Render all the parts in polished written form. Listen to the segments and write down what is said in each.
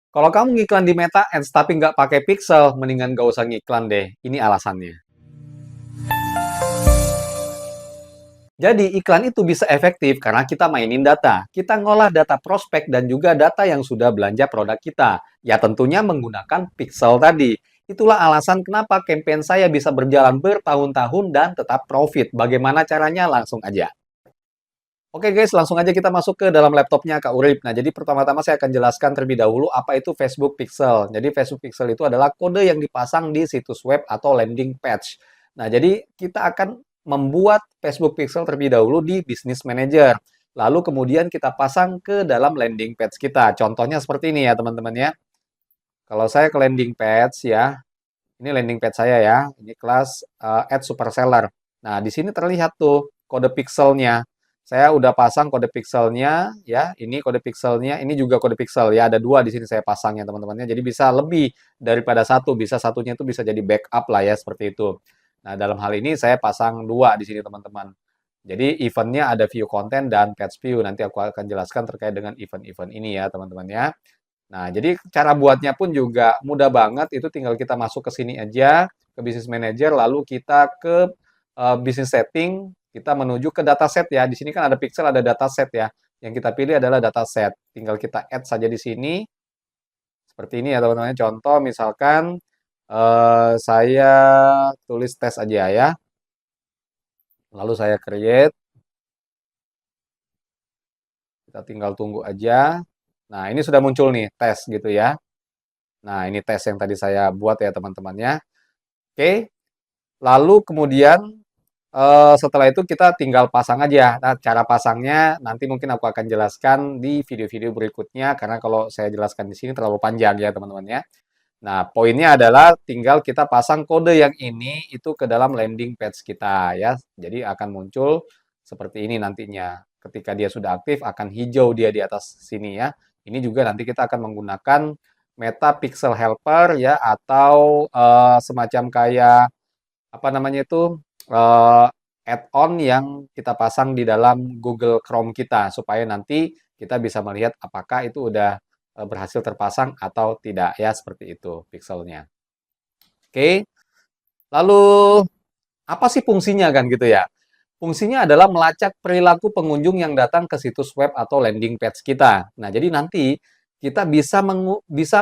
Kalau kamu ngiklan di Meta Ads tapi nggak pakai pixel, mendingan nggak usah ngiklan deh. Ini alasannya. Jadi iklan itu bisa efektif karena kita mainin data. Kita ngolah data prospek dan juga data yang sudah belanja produk kita. Ya tentunya menggunakan pixel tadi. Itulah alasan kenapa campaign saya bisa berjalan bertahun-tahun dan tetap profit. Bagaimana caranya? Langsung aja. Oke guys, langsung aja kita masuk ke dalam laptopnya Kak Urip. Nah, jadi pertama-tama saya akan jelaskan terlebih dahulu apa itu Facebook Pixel. Jadi Facebook Pixel itu adalah kode yang dipasang di situs web atau landing page. Nah, jadi kita akan membuat Facebook Pixel terlebih dahulu di Business Manager. Lalu kemudian kita pasang ke dalam landing page kita. Contohnya seperti ini ya teman-teman ya. Kalau saya ke landing page ya, ini landing page saya ya. Ini kelas Add Super Seller. Nah, di sini terlihat tuh kode pixelnya. Saya udah pasang kode pixelnya ya. Ini kode pixelnya, ini juga kode pixel ya. Ada dua di sini saya pasangnya teman-temannya. Jadi bisa lebih daripada satu. Bisa satunya itu bisa jadi backup lah ya seperti itu. Nah, dalam hal ini saya pasang dua di sini teman-teman. Jadi eventnya ada view content dan page view. Nanti aku akan jelaskan terkait dengan event-event ini ya teman-teman ya. Nah, jadi cara buatnya pun juga mudah banget, itu tinggal kita masuk ke sini aja, ke Business Manager, lalu kita ke Business Setting, kita menuju ke dataset ya. Di sini kan ada pixel, ada dataset ya. Yang kita pilih adalah dataset. Tinggal kita add saja di sini, seperti ini ya teman-teman. Contoh misalkan saya tulis tes aja ya, lalu saya create, kita tinggal tunggu aja. Nah, ini sudah muncul nih, tes gitu ya. Nah, ini tes yang tadi saya buat ya teman-temannya. Oke, lalu kemudian setelah itu kita tinggal pasang aja. Nah, cara pasangnya nanti mungkin aku akan jelaskan di video-video berikutnya karena kalau saya jelaskan di sini terlalu panjang ya teman-teman ya. Nah, poinnya adalah tinggal kita pasang kode yang ini itu ke dalam landing page kita ya. Jadi akan muncul seperti ini nantinya. Ketika dia sudah aktif akan hijau dia di atas sini ya. Ini juga nanti kita akan menggunakan Meta Pixel Helper ya atau semacam kayak apa namanya itu add-on yang kita pasang di dalam Google Chrome kita supaya nanti kita bisa melihat apakah itu udah berhasil terpasang atau tidak ya seperti itu pixelnya. Oke, lalu apa sih fungsinya kan gitu ya? Fungsinya adalah melacak perilaku pengunjung yang datang ke situs web atau landing page kita. Nah, jadi nanti kita bisa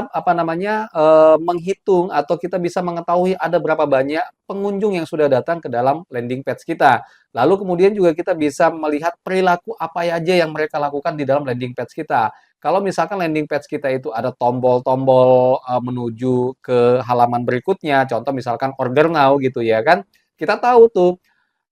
apa namanya menghitung atau kita bisa mengetahui ada berapa banyak pengunjung yang sudah datang ke dalam landing page kita. Lalu kemudian juga kita bisa melihat perilaku apa aja yang mereka lakukan di dalam landing page kita. Kalau misalkan landing page kita itu ada tombol-tombol menuju ke halaman berikutnya, contoh misalkan order now gitu ya kan, kita tahu tuh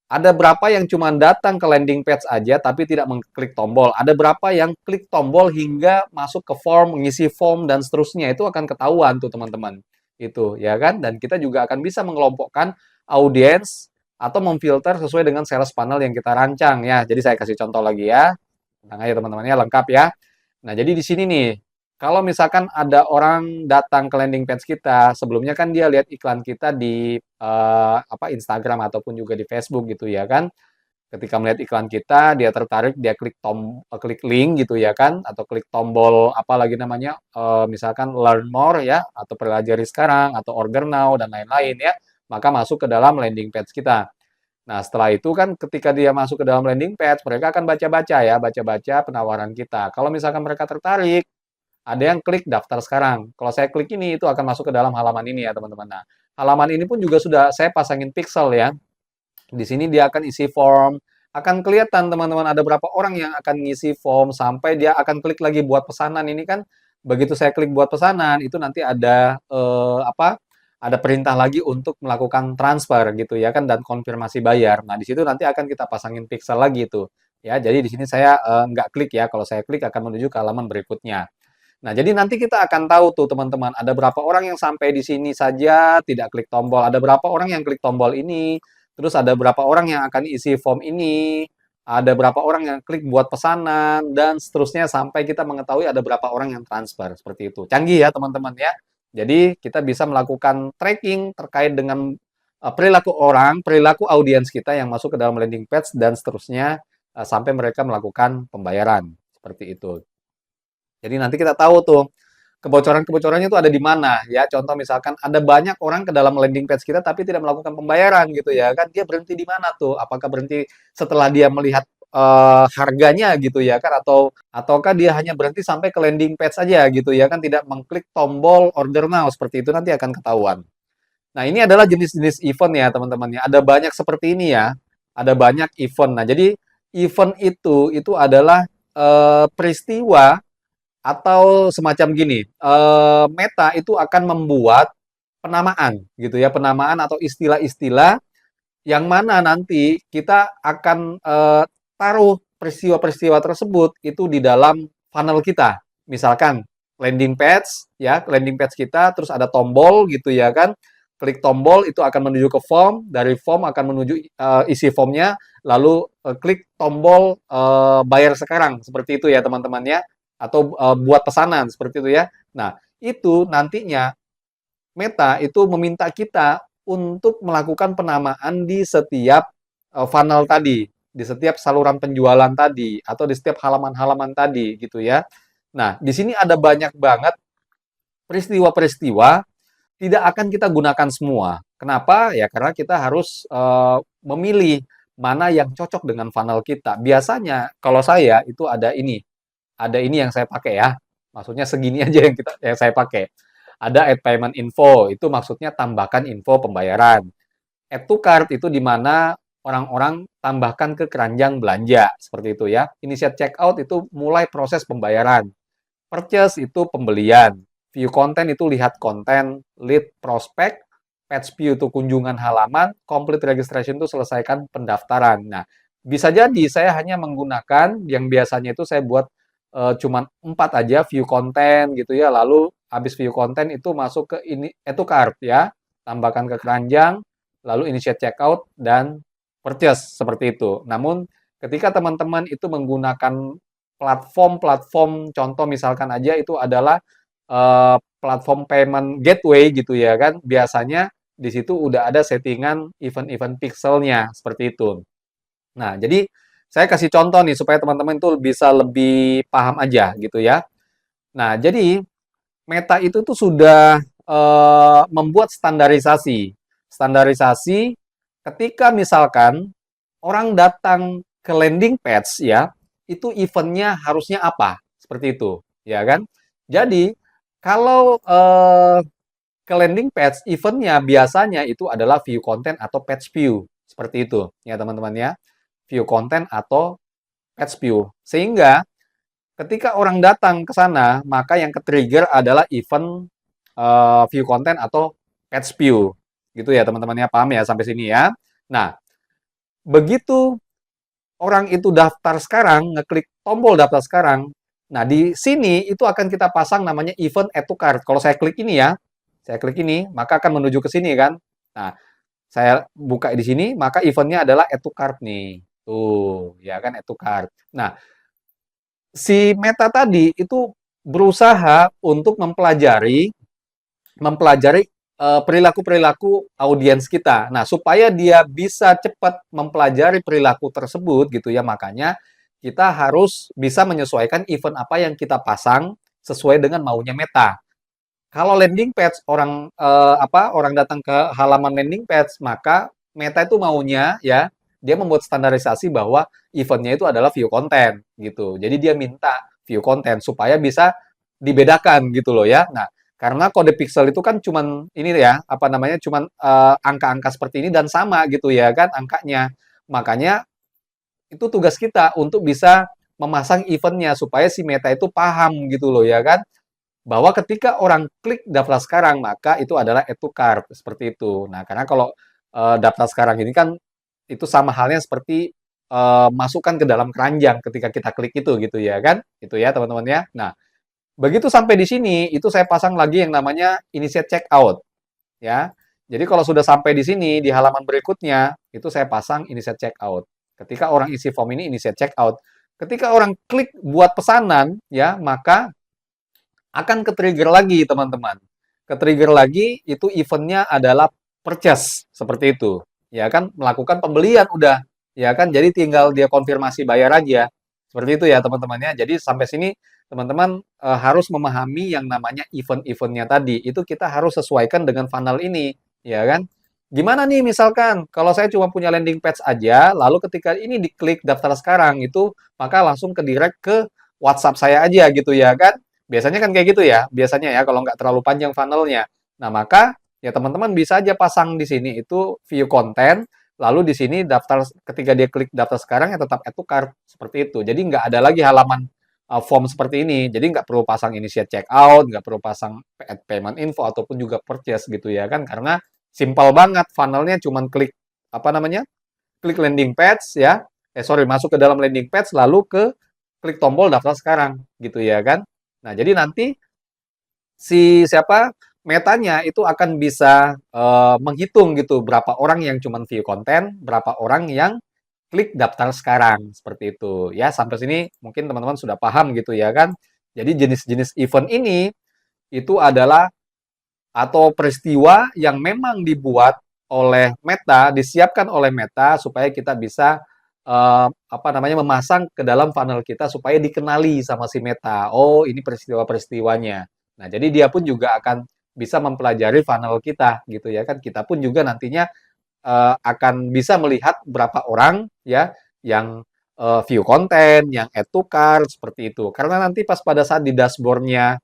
ada berapa yang cuma datang ke landing page aja tapi tidak mengklik tombol. Ada berapa yang klik tombol hingga masuk ke form, mengisi form dan seterusnya. Itu akan ketahuan tuh teman-teman. Itu ya kan? Dan kita juga akan bisa mengelompokkan audiens atau memfilter sesuai dengan sales funnel yang kita rancang ya. Jadi saya kasih contoh lagi ya. Tenang aja teman-temannya lengkap ya. Nah, jadi di sini nih, kalau misalkan ada orang datang ke landing page kita, sebelumnya kan dia lihat iklan kita di apa Instagram ataupun juga di Facebook gitu ya kan. Ketika melihat iklan kita, dia tertarik, dia klik link gitu ya kan, atau klik tombol apa lagi namanya, misalkan learn more ya, atau pelajari sekarang, atau order now dan lain-lain ya, maka masuk ke dalam landing page kita. Nah, setelah itu kan ketika dia masuk ke dalam landing page, mereka akan baca-baca ya, baca-baca penawaran kita. Kalau misalkan mereka tertarik, ada yang klik daftar sekarang. Kalau saya klik ini, itu akan masuk ke dalam halaman ini ya, teman-teman. Nah, halaman ini pun juga sudah saya pasangin pixel ya. Di sini dia akan isi form. Akan kelihatan, teman-teman, ada berapa orang yang akan ngisi form sampai dia akan klik lagi buat pesanan. Ini kan begitu saya klik buat pesanan, itu nanti ada apa? Ada perintah lagi untuk melakukan transfer gitu ya kan dan konfirmasi bayar. Nah, di situ nanti akan kita pasangin pixel lagi itu. Ya, jadi di sini saya nggak klik ya. Kalau saya klik akan menuju ke halaman berikutnya. Nah, jadi nanti kita akan tahu tuh teman-teman, ada berapa orang yang sampai di sini saja tidak klik tombol, ada berapa orang yang klik tombol ini, terus ada berapa orang yang akan isi form ini, ada berapa orang yang klik buat pesanan, dan seterusnya sampai kita mengetahui ada berapa orang yang transfer, seperti itu. Canggih ya teman-teman ya. Jadi kita bisa melakukan tracking terkait dengan perilaku orang, perilaku audiens kita yang masuk ke dalam landing page, dan seterusnya sampai mereka melakukan pembayaran, seperti itu. Jadi nanti kita tahu tuh, kebocoran-kebocorannya itu ada di mana ya. Contoh misalkan ada banyak orang ke dalam landing page kita tapi tidak melakukan pembayaran gitu ya kan. Dia berhenti di mana tuh? Apakah berhenti setelah dia melihat harganya gitu ya kan, ataukah dia hanya berhenti sampai ke landing page aja gitu ya kan, tidak mengklik tombol order now, seperti itu nanti akan ketahuan. Nah, ini adalah jenis-jenis event ya, teman-teman ya. Ada banyak seperti ini ya. Ada banyak event. Nah, jadi event itu adalah peristiwa atau semacam gini. Meta itu akan membuat penamaan gitu ya, penamaan atau istilah-istilah yang mana nanti kita akan taruh peristiwa-peristiwa tersebut itu di dalam funnel kita. Misalkan landing page kita, terus ada tombol gitu ya kan. Klik tombol itu akan menuju ke form, dari form akan menuju isi formnya, lalu klik tombol bayar sekarang, seperti itu ya teman-teman ya, atau buat pesanan seperti itu ya. Nah, itu nantinya Meta itu meminta kita untuk melakukan penamaan di setiap funnel tadi, di setiap saluran penjualan tadi, atau di setiap halaman-halaman tadi gitu ya. Nah, di sini ada banyak banget peristiwa-peristiwa, tidak akan kita gunakan semua. Kenapa? Ya karena kita harus memilih mana yang cocok dengan funnel kita. Biasanya kalau saya itu ada ini yang saya pakai ya. Maksudnya segini aja yang saya pakai. Ada add payment info, itu maksudnya tambahkan info pembayaran. Add to cart itu di mana orang-orang tambahkan ke keranjang belanja, seperti itu ya. Initiate checkout itu mulai proses pembayaran. Purchase itu pembelian. View content itu lihat konten. Lead prospect. Page view itu kunjungan halaman. Complete registration itu selesaikan pendaftaran. Nah, bisa jadi saya hanya menggunakan yang biasanya itu saya buat cuman 4 aja view content gitu ya. Lalu habis view content itu masuk ke ini to cart ya. Tambahkan ke keranjang, lalu initiate checkout dan purchase seperti itu. Namun ketika teman-teman itu menggunakan platform-platform, contoh misalkan aja itu adalah platform payment gateway gitu ya kan, biasanya di situ udah ada settingan event-event pixelnya seperti itu. Nah, jadi saya kasih contoh nih supaya teman-teman itu bisa lebih paham aja gitu ya. Nah, jadi Meta itu tuh sudah membuat standarisasi. Standarisasi ketika misalkan orang datang ke landing page ya, itu eventnya harusnya apa? Seperti itu, ya kan? Jadi, kalau ke landing page, eventnya biasanya itu adalah view content atau page view. Seperti itu, ya teman-teman ya. View content atau page view. Sehingga ketika orang datang ke sana, maka yang ke-trigger adalah event view content atau page view. Gitu ya teman-teman ya, paham ya sampai sini ya. Nah, begitu orang itu daftar sekarang, ngeklik tombol daftar sekarang, nah di sini itu akan kita pasang namanya event add to cart. Kalau saya klik ini ya, saya klik ini, maka akan menuju ke sini kan. Nah, saya buka di sini, maka eventnya adalah add to cart nih. Tuh, ya kan add to cart. Nah, si Meta tadi itu berusaha untuk mempelajari mempelajari perilaku-perilaku audiens kita. Nah, supaya dia bisa cepat mempelajari perilaku tersebut gitu ya, makanya kita harus bisa menyesuaikan event apa yang kita pasang sesuai dengan maunya Meta. Kalau landing page orang datang ke halaman landing page, maka Meta itu maunya ya dia membuat standarisasi bahwa eventnya itu adalah view content gitu. Jadi dia minta view content supaya bisa dibedakan gitu loh ya. Nah, karena kode pixel itu kan cuman ini ya, apa namanya, cuman angka-angka seperti ini dan sama gitu ya kan angkanya. Makanya itu tugas kita untuk bisa memasang eventnya supaya si Meta itu paham gitu loh ya kan, bahwa ketika orang klik daftar sekarang maka itu adalah add to cart seperti itu. Nah, karena kalau daftar sekarang ini kan itu sama halnya seperti masukkan ke dalam keranjang ketika kita klik itu gitu ya kan, itu ya teman-teman ya. Nah, begitu sampai di sini, itu saya pasang lagi yang namanya initiate checkout, ya. Jadi kalau sudah sampai di sini, di halaman berikutnya, itu saya pasang initiate checkout. Ketika orang isi form ini initiate checkout. Ketika orang klik buat pesanan, ya, maka akan ke-trigger lagi, teman-teman. Ke-trigger lagi, itu eventnya adalah purchase, seperti itu. Ya kan, melakukan pembelian udah, ya kan, jadi tinggal dia konfirmasi bayar aja. Seperti itu ya teman-teman ya. Jadi sampai sini teman-teman harus memahami yang namanya event-eventnya tadi. Itu kita harus sesuaikan dengan funnel ini, ya kan? Gimana nih misalkan kalau saya cuma punya landing page aja, lalu ketika ini diklik daftar sekarang itu maka langsung ke direct ke WhatsApp saya aja gitu ya kan? Biasanya kan kayak gitu ya, biasanya ya kalau nggak terlalu panjang funnelnya. Nah maka ya teman-teman bisa aja pasang di sini itu view konten, lalu di sini daftar ketika dia klik daftar sekarang ya tetap add to cart seperti itu. Jadi nggak ada lagi halaman form seperti ini. Jadi nggak perlu pasang initiate checkout, nggak perlu pasang add payment info ataupun juga purchase gitu ya kan? Karena simpel banget funnelnya cuman klik apa namanya? Klik landing page ya. Sorry, masuk ke dalam landing page lalu ke klik tombol daftar sekarang gitu ya kan. Nah, jadi nanti si siapa Metanya itu akan bisa menghitung gitu berapa orang yang cuman view konten, berapa orang yang klik daftar sekarang seperti itu. Ya, sampai sini mungkin teman-teman sudah paham gitu ya kan. Jadi jenis-jenis event ini itu adalah atau peristiwa yang memang dibuat oleh Meta, disiapkan oleh Meta supaya kita bisa apa namanya memasang ke dalam funnel kita supaya dikenali sama si Meta. Oh, ini peristiwa-peristiwanya. Nah, jadi dia pun juga akan bisa mempelajari funnel kita gitu ya kan. Kita pun juga nantinya akan bisa melihat berapa orang ya yang view konten, yang add to cart seperti itu. Karena nanti pas pada saat di dashboardnya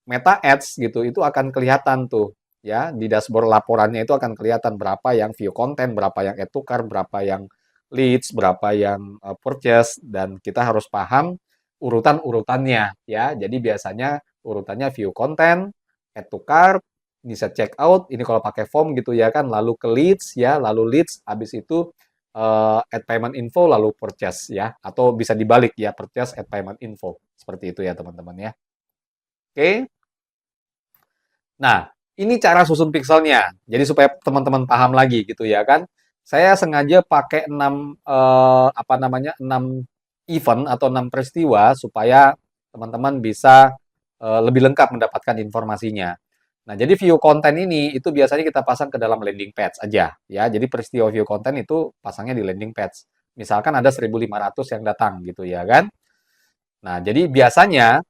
Meta Ads gitu, itu akan kelihatan tuh ya di dashboard laporannya itu akan kelihatan berapa yang view konten, berapa yang add to cart, berapa yang leads, berapa yang purchase dan kita harus paham urutan-urutannya ya. Jadi biasanya urutannya view konten, add to cart, bisa check out, ini kalau pakai form gitu ya kan, lalu ke leads ya, lalu leads habis itu add payment info lalu purchase ya atau bisa dibalik ya purchase add payment info seperti itu ya teman-teman ya. Oke. Nah, ini cara susun pixelnya. Jadi supaya teman-teman paham lagi gitu ya kan. Saya sengaja pakai 6 apa namanya? 6 event atau 6 peristiwa supaya teman-teman bisa lebih lengkap mendapatkan informasinya. Nah, jadi view konten ini itu biasanya kita pasang ke dalam landing page aja ya. Jadi peristiwa view konten itu pasangnya di landing page. Misalkan ada 1.500 yang datang gitu ya kan. Nah, jadi biasanya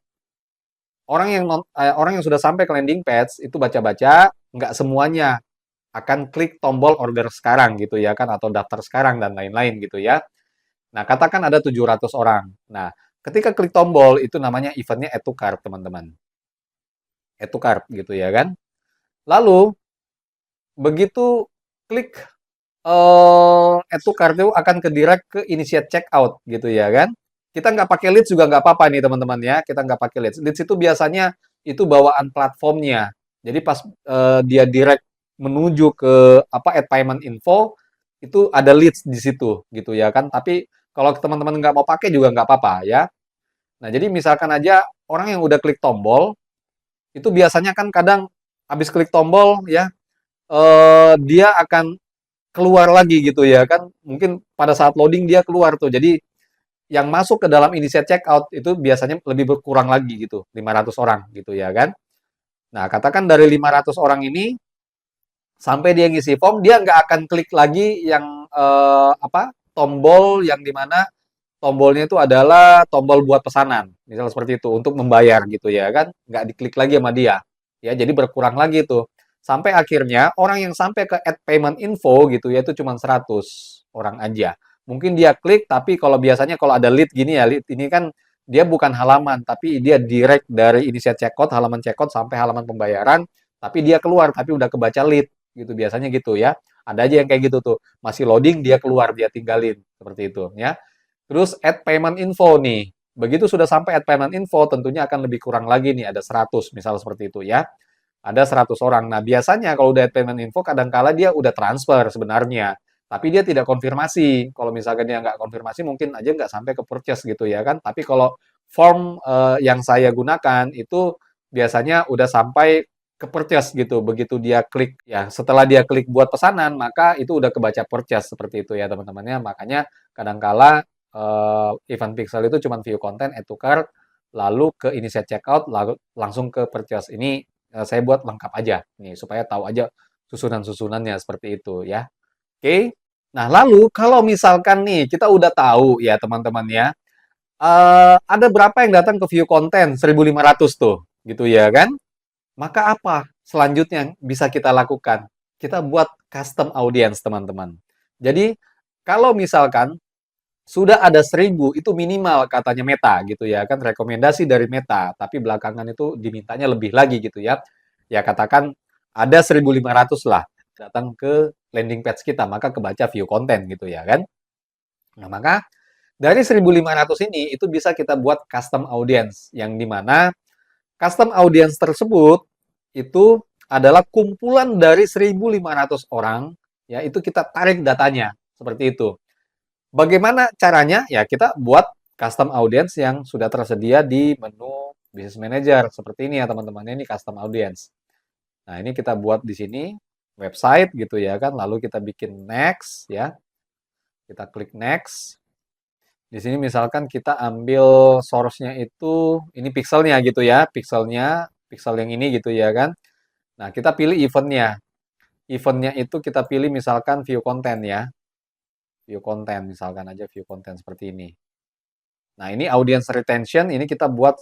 orang yang sudah sampai ke landing page itu baca-baca nggak semuanya akan klik tombol order sekarang gitu ya kan atau daftar sekarang dan lain-lain gitu ya. Nah, katakan ada 700 orang. Nah, ketika klik tombol itu namanya eventnya add to cart, teman-teman. Add to cart gitu ya kan. Lalu begitu klik add to cart itu akan ke direct ke initiate checkout gitu ya kan. Kita nggak pakai leads juga nggak apa-apa nih teman-teman ya. Kita nggak pakai leads. Leads itu biasanya itu bawaan platformnya. Jadi pas dia direct menuju ke apa add payment info itu ada leads di situ gitu ya kan. Tapi kalau teman-teman nggak mau pakai juga nggak apa-apa ya. Nah jadi misalkan aja orang yang udah klik tombol itu biasanya kan kadang habis klik tombol ya dia akan keluar lagi gitu ya kan. Mungkin pada saat loading dia keluar tuh. Jadi yang masuk ke dalam initiate checkout itu biasanya lebih berkurang lagi gitu, 500 orang gitu ya kan. Nah, katakan dari 500 orang ini sampai dia ngisi form, dia nggak akan klik lagi yang apa tombol yang dimana tombolnya itu adalah tombol buat pesanan, misal seperti itu untuk membayar gitu ya kan, nggak diklik lagi sama dia, ya jadi berkurang lagi tuh. Sampai akhirnya orang yang sampai ke add payment info gitu ya itu cuma 100 orang aja. Mungkin dia klik tapi kalau biasanya kalau ada lead gini ya, lead ini kan dia bukan halaman tapi dia direct dari initiate checkout, halaman checkout sampai halaman pembayaran, tapi dia keluar tapi udah kebaca lead gitu biasanya gitu ya. Ada aja yang kayak gitu tuh, masih loading dia keluar dia tinggalin seperti itu ya. Terus add payment info nih. Begitu sudah sampai add payment info, tentunya akan lebih kurang lagi nih, ada 100 misal seperti itu ya. Ada 100 orang. Nah, biasanya kalau udah add payment info, kadangkala dia udah transfer sebenarnya. Tapi dia tidak konfirmasi. Kalau misalkan dia nggak konfirmasi, mungkin aja nggak sampai ke purchase gitu ya kan. Tapi kalau form yang saya gunakan, itu biasanya udah sampai ke purchase gitu. Begitu dia klik, ya setelah dia klik buat pesanan, maka itu udah kebaca purchase seperti itu ya teman-temannya. Makanya kadangkala event pixel itu cuma view konten, add to cart, lalu ke initiate checkout, lalu langsung ke purchase. Ini saya buat lengkap aja nih supaya tahu aja susunan-susunannya seperti itu ya. Oke. Nah, lalu kalau misalkan nih kita udah tahu ya teman-teman ya, ada berapa yang datang ke view konten 1.500 tuh, gitu ya kan? Maka apa selanjutnya yang bisa kita lakukan? Kita buat custom audience, teman-teman. Jadi, kalau misalkan sudah ada 1.000, itu minimal katanya Meta gitu ya kan, rekomendasi dari Meta, tapi belakangan itu dimintanya lebih lagi gitu ya. Ya katakan ada 1.500 lah datang ke landing page kita, maka kebaca view konten gitu ya kan. Nah, maka dari 1.500 ini itu bisa kita buat custom audience yang di mana custom audience tersebut itu adalah kumpulan dari 1.500 orang, ya itu kita tarik datanya seperti itu. Bagaimana caranya? Ya kita buat custom audience yang sudah tersedia di menu Business Manager seperti ini ya teman-teman. Ini custom audience. Nah, ini kita buat di sini website gitu ya kan. Lalu kita bikin next ya. Kita klik next. Di sini misalkan kita ambil source-nya itu ini pixelnya gitu ya, pixelnya, pixel yang ini gitu ya kan. Nah, kita pilih event-nya. Event-nya itu kita pilih misalkan view content ya. View content, misalkan aja view content seperti ini. Nah, ini audience retention, ini kita buat,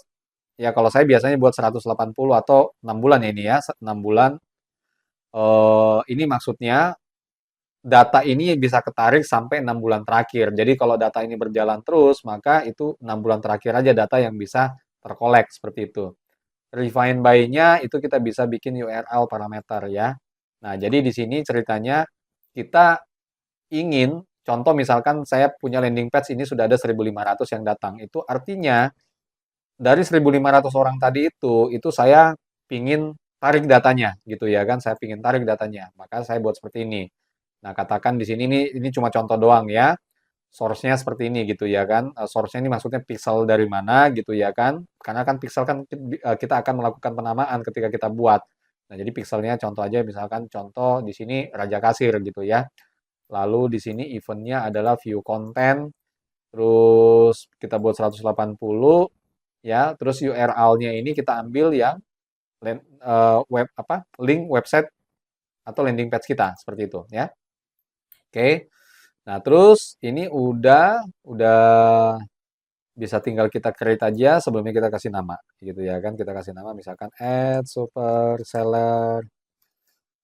ya kalau saya biasanya buat 180 atau 6 bulan ya ini ya, 6 bulan. Ini maksudnya data ini bisa ketarik sampai 6 bulan terakhir. Jadi kalau data ini berjalan terus, maka itu 6 bulan terakhir aja data yang bisa terkolek seperti itu. Refine by-nya itu kita bisa bikin URL parameter ya. Nah, jadi di sini ceritanya kita ingin, contoh misalkan saya punya landing page ini sudah ada 1.500 yang datang. Itu artinya dari 1.500 orang tadi itu saya pingin tarik datanya gitu ya kan. Saya pingin tarik datanya. Maka saya buat seperti ini. Nah, katakan di sini ini cuma contoh doang ya. Source-nya seperti ini gitu ya kan. Source-nya ini maksudnya pixel dari mana gitu ya kan. Karena kan pixel kan kita akan melakukan penamaan ketika kita buat. Nah, jadi pixelnya contoh aja misalkan contoh di sini Raja Kasir gitu ya. Lalu di sini event-nya adalah view content. Terus kita buat 180 ya. Terus URL-nya ini kita ambil yang link website atau landing page kita seperti itu ya. Oke. Nah, terus ini udah bisa tinggal kita create aja sebelumnya kita kasih nama gitu ya kan. Kita kasih nama misalkan add super seller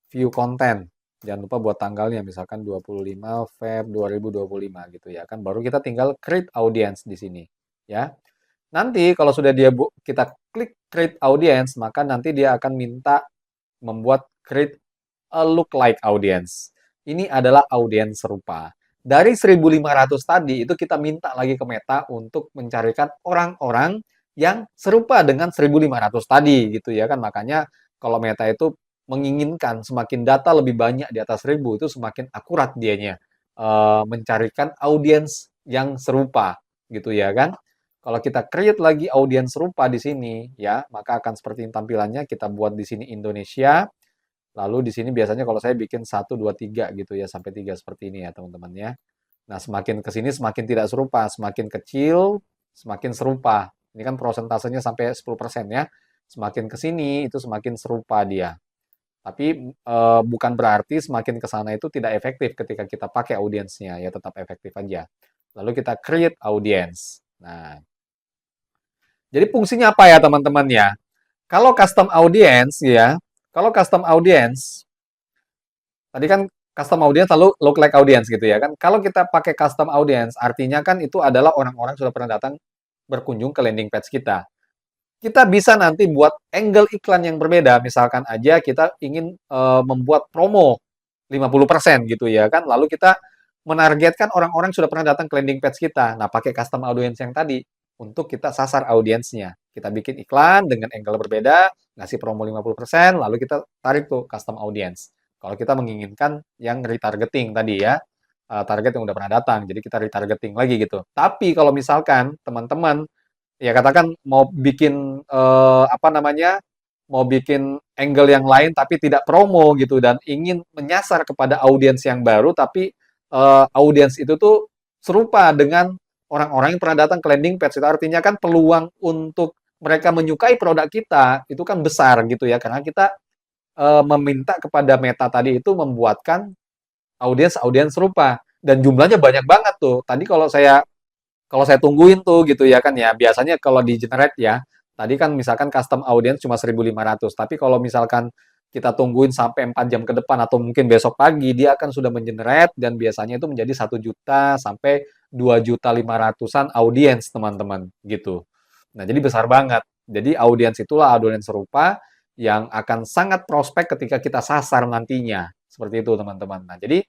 view content. Jangan lupa buat tanggalnya misalkan 25 Feb 2025 gitu ya kan. Baru kita tinggal create audience di sini ya. Nanti kalau sudah kita klik create audience, maka nanti dia akan minta membuat create a lookalike audience. Ini adalah audiens serupa. Dari 1.500 tadi, itu kita minta lagi ke Meta untuk mencarikan orang-orang yang serupa dengan 1.500 tadi, gitu ya kan. Makanya kalau Meta itu menginginkan semakin data lebih banyak di atas 1.000, itu semakin akurat dianya mencarikan audiens yang serupa, gitu ya kan. Kalau kita create lagi audiens serupa di sini, ya, maka akan seperti tampilannya. Kita buat di sini Indonesia. Lalu di sini biasanya kalau saya bikin 1, 2, 3 gitu ya, sampai 3 seperti ini ya teman-teman ya. Nah, semakin ke sini semakin tidak serupa, semakin kecil, semakin serupa. Ini kan prosentasenya sampai 10% ya. Semakin ke sini itu semakin serupa dia. Tapi bukan berarti semakin ke sana itu tidak efektif ketika kita pakai audiensnya, ya tetap efektif aja. Lalu kita create audience. Nah, jadi fungsinya apa ya teman-teman ya? Kalau custom audience ya, kalau custom audience, tadi kan custom audience lalu look like audience gitu ya kan. Kalau kita pakai custom audience, artinya kan itu adalah orang-orang sudah pernah datang berkunjung ke landing page kita. Kita bisa nanti buat angle iklan yang berbeda. Misalkan aja kita ingin membuat promo 50% gitu ya kan. Lalu kita menargetkan orang-orang sudah pernah datang ke landing page kita. Nah, pakai custom audience yang tadi untuk kita sasar audiensnya. Kita bikin iklan dengan angle berbeda, ngasih promo 50%, lalu kita tarik tuh custom audience. Kalau kita menginginkan yang retargeting tadi ya, target yang udah pernah datang, jadi kita retargeting lagi gitu. Tapi kalau misalkan teman-teman ya katakan mau bikin apa namanya, mau bikin angle yang lain tapi tidak promo gitu dan ingin menyasar kepada audiens yang baru tapi audiens itu tuh serupa dengan orang-orang yang pernah datang ke landing page. Itu artinya kan peluang untuk mereka menyukai produk kita itu kan besar gitu ya karena kita meminta kepada Meta tadi itu membuatkan audiens-audiens serupa. dan jumlahnya banyak banget tuh. Tadi kalau saya tungguin tuh gitu ya kan ya, biasanya kalau di generate ya, tadi kan misalkan custom audience cuma 1.500, tapi kalau misalkan kita tungguin sampai 4 jam ke depan atau mungkin besok pagi, dia akan sudah mengenerate dan biasanya itu menjadi 1 juta sampai 2.500.000-an audience teman-teman gitu. Nah, jadi besar banget. Jadi audiens itulah audiens serupa yang akan sangat prospek ketika kita sasar nantinya. Seperti itu teman-teman. Nah, jadi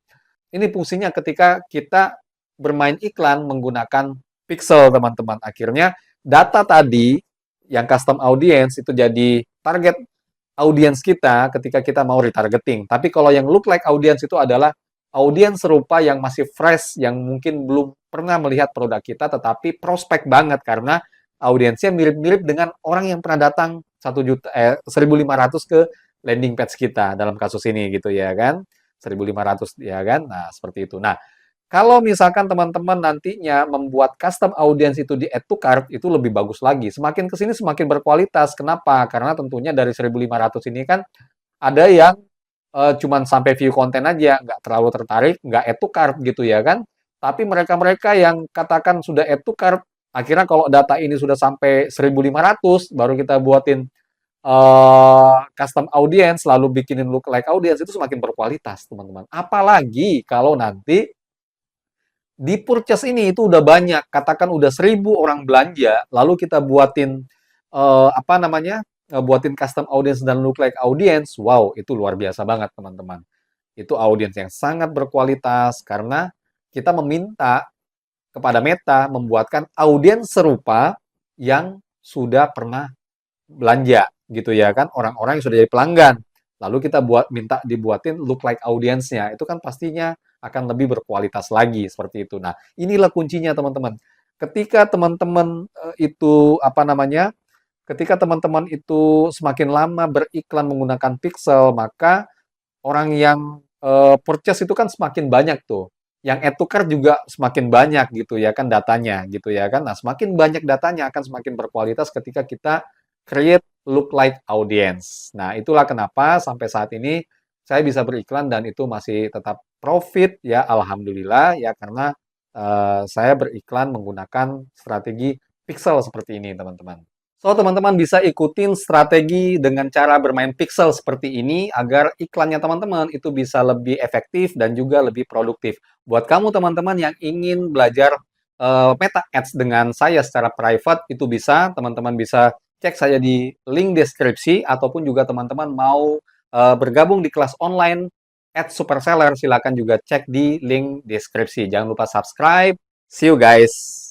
ini fungsinya ketika kita bermain iklan menggunakan pixel, teman-teman. Akhirnya data tadi yang custom audience itu jadi target audiens kita ketika kita mau retargeting. Tapi kalau yang look like audience itu adalah audiens serupa yang masih fresh, yang mungkin belum pernah melihat produk kita, tetapi prospek banget karena audiensnya mirip-mirip dengan orang yang pernah datang 1.500 ke landing page kita dalam kasus ini gitu ya kan. 1.500 ya kan. Nah, seperti itu. Nah, kalau misalkan teman-teman nantinya membuat custom audience itu di add to cart, itu lebih bagus lagi. Semakin ke sini semakin berkualitas. Kenapa? Karena tentunya dari 1.500 ini kan ada yang cuman sampai view konten aja, nggak terlalu tertarik, nggak add to cart gitu ya kan. Tapi mereka-mereka yang katakan sudah add to cart, akhirnya kalau data ini sudah sampai 1.500, baru kita buatin custom audience, lalu bikinin look like audience, itu semakin berkualitas, teman-teman. Apalagi kalau nanti di purchase ini itu udah banyak, katakan udah 1.000 orang belanja, lalu kita buatin apa namanya, buatin custom audience dan look like audience, wow, itu luar biasa banget teman-teman. Itu audience yang sangat berkualitas karena kita meminta kepada Meta membuatkan audiens serupa yang sudah pernah belanja gitu ya kan, orang-orang yang sudah jadi pelanggan. Lalu kita minta dibuatin look like audience-nya. Itu kan pastinya akan lebih berkualitas lagi seperti itu. Nah, inilah kuncinya teman-teman. Ketika teman-teman itu apa namanya? Ketika teman-teman itu semakin lama beriklan menggunakan pixel, maka orang yang purchase itu kan semakin banyak tuh. Yang add to cart juga semakin banyak gitu ya kan datanya gitu ya kan. Nah, semakin banyak datanya akan semakin berkualitas ketika kita create look like audience. Nah, itulah kenapa sampai saat ini saya bisa beriklan dan itu masih tetap profit ya, alhamdulillah ya karena saya beriklan menggunakan strategi pixel seperti ini, teman-teman. So, teman-teman bisa ikutin strategi dengan cara bermain pixel seperti ini agar iklannya teman-teman itu bisa lebih efektif dan juga lebih produktif. Buat kamu teman-teman yang ingin belajar Meta Ads dengan saya secara private, itu bisa, teman-teman bisa cek saya di link deskripsi, ataupun juga teman-teman mau bergabung di kelas online Ads Super Seller, silakan juga cek di link deskripsi. Jangan lupa subscribe. See you guys!